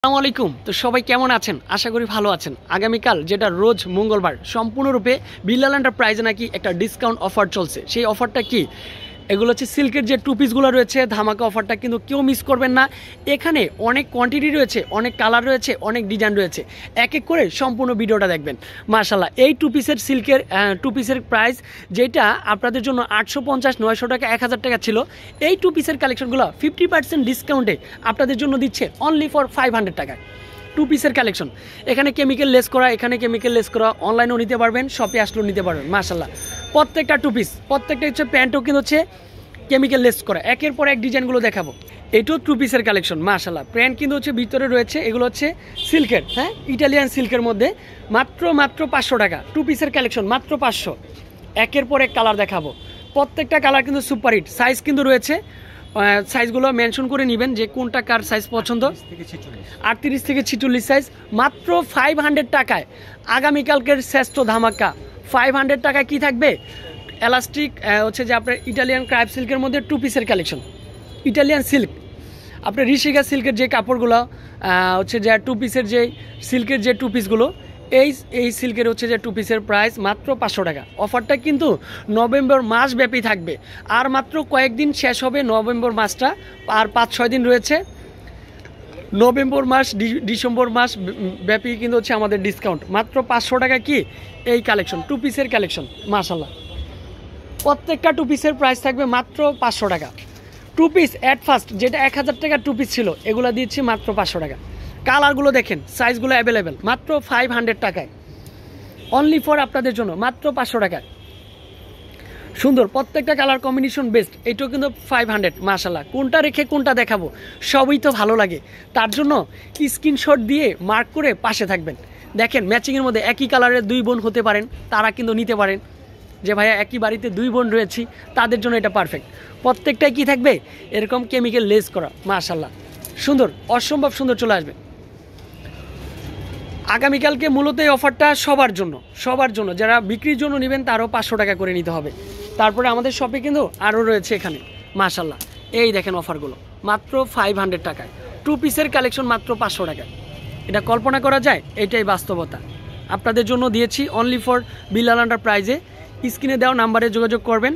আসসালামু আলাইকুম। তো সবাই কেমন আছেন? আশা করি ভালো আছেন। আগামীকাল যেটা রোজ মঙ্গলবার সম্পূর্ণরূপে বিল্লাল এন্টারপ্রাইজে নাকি একটা ডিসকাউন্ট অফার চলছে। সেই অফারটা কি? এগুলো হচ্ছে সিল্কের যে টু পিসগুলো রয়েছে, ধামাকা অফারটা কিন্তু কেউ মিস করবেন না। এখানে অনেক কোয়ান্টিটি রয়েছে, অনেক কালার রয়েছে, অনেক ডিজাইন রয়েছে। এক এক করে সম্পূর্ণ ভিডিওটা দেখবেন। মাশাআল্লাহ, এই টু পিসের সিল্কের টু পিসের প্রাইস যেটা আপনাদের জন্য 850, 900 টাকা, 1000 টাকা ছিল, এই টু পিসের কালেকশনগুলো 50% ডিসকাউন্টে আপনাদের জন্য দিচ্ছে অনলি ফর 500 টাকায়। টু পিসের কালেকশন, এখানে কেমিক্যাল লেস করা, এখানে কেমিক্যাল লেস করা, অনলাইনেও নিতে পারবেন, শপে আসলেও নিতে পারবেন। মাশাআল্লাহ, প্রত্যেকটা টু পিস, প্রত্যেকটা হচ্ছে প্যান্টও কিন্তু হচ্ছে কেমিক্যাল লেস করা। একের পর এক ডিজাইনগুলো দেখাবো। এটাও টু পিসের কালেকশন। মাশাআল্লাহ, প্যান্ট কিন্তু হচ্ছে ভিতরে রয়েছে, এগুলো হচ্ছে সিল্কের, হ্যাঁ, ইটালিয়ান সিল্কের মধ্যে মাত্র 500 টাকা। টু পিসের কালেকশন মাত্র 500। একের পর এক কালার দেখাবো, প্রত্যেকটা কালার কিন্তু সুপার হিট। সাইজ কিন্তু রয়েছে, সাইজগুলো মেনশন করে নেবেন যে কোনটা কার সাইজ পছন্দ। 38 থেকে 46 সাইজ মাত্র 500 টাকায়। আগামীকালকের শ্রেষ্ঠ ধামাকা 500 টাকায় কি থাকবে? এলাস্টিক হচ্ছে যে আপনার ইটালিয়ান ক্রাইপ সিল্কের মধ্যে টু পিসের কালেকশন। ইটালিয়ান সিল্ক, আপনার ঋষিকা সিল্কের যে কাপড়গুলো হচ্ছে যে টু পিসের যে সিল্কের যে টু পিসগুলো, এই সিল্কের হচ্ছে যে টু পিসের প্রাইস মাত্র 500 টাকা। অফারটা কিন্তু নভেম্বর মাস ব্যাপী থাকবে, আর মাত্র কয়েকদিন শেষ হবে নভেম্বর মাসটা, আর 5-6 দিন রয়েছে। নভেম্বর মাস, ডিসেম্বর মাস ব্যাপী কিন্তু হচ্ছে আমাদের ডিসকাউন্ট। মাত্র 500 টাকা কি এই কালেকশন, টু পিসের কালেকশন। মাশাআল্লাহ, প্রত্যেকটা টু পিসের প্রাইস থাকবে মাত্র 500 টাকা। টু পিস অ্যাট ফার্স্ট যেটা 1000 টাকার টু পিস ছিল, এগুলো দিচ্ছি মাত্র 500 টাকা। কালারগুলো দেখেন, সাইজগুলো অ্যাভেলেবেল, মাত্র 500 টাকায়, অনলি ফর আপনাদের জন্য মাত্র 500 টাকায়। সুন্দর, প্রত্যেকটা কালার কম্বিনেশন বেস্ট। এটাও কিন্তু 500। মাশাআল্লাহ, কোনটা রেখে কোনটা দেখাবো, সবই তো ভালো লাগে। তার জন্য স্ক্রিনশট দিয়ে মার্ক করে পাশে থাকবেন। দেখেন, ম্যাচিংয়ের মধ্যে একই কালারের দুই বোন হতে পারেন, তারা কিন্তু নিতে পারেন। যে ভাইয়া একই বাড়িতে দুই বোন রয়েছি, তাদের জন্য এটা পারফেক্ট। প্রত্যেকটাই কি থাকবে? এরকম কেমিক্যাল লেস করা। মাশাআল্লাহ, সুন্দর, অসম্ভব সুন্দর চলে আসবে। আগামীকালকে মূলত এই অফারটা সবার জন্য যারা বিক্রির জন্য নেবেন তারও 500 টাকা করে নিতে হবে। তারপরে আমাদের শপে কিন্তু আরও রয়েছে এখানে। মাশাআল্লাহ, এই দেখেন অফারগুলো মাত্র 500 টাকায়। টু পিসের কালেকশন মাত্র 500 টাকায়। এটা কল্পনা করা যায়? এটাই বাস্তবতা। আপনাদের জন্য দিয়েছি অনলি ফর বিল্লাল এন্টারপ্রাইজে। স্ক্রিনে দেওয়া নাম্বারে যোগাযোগ করবেন।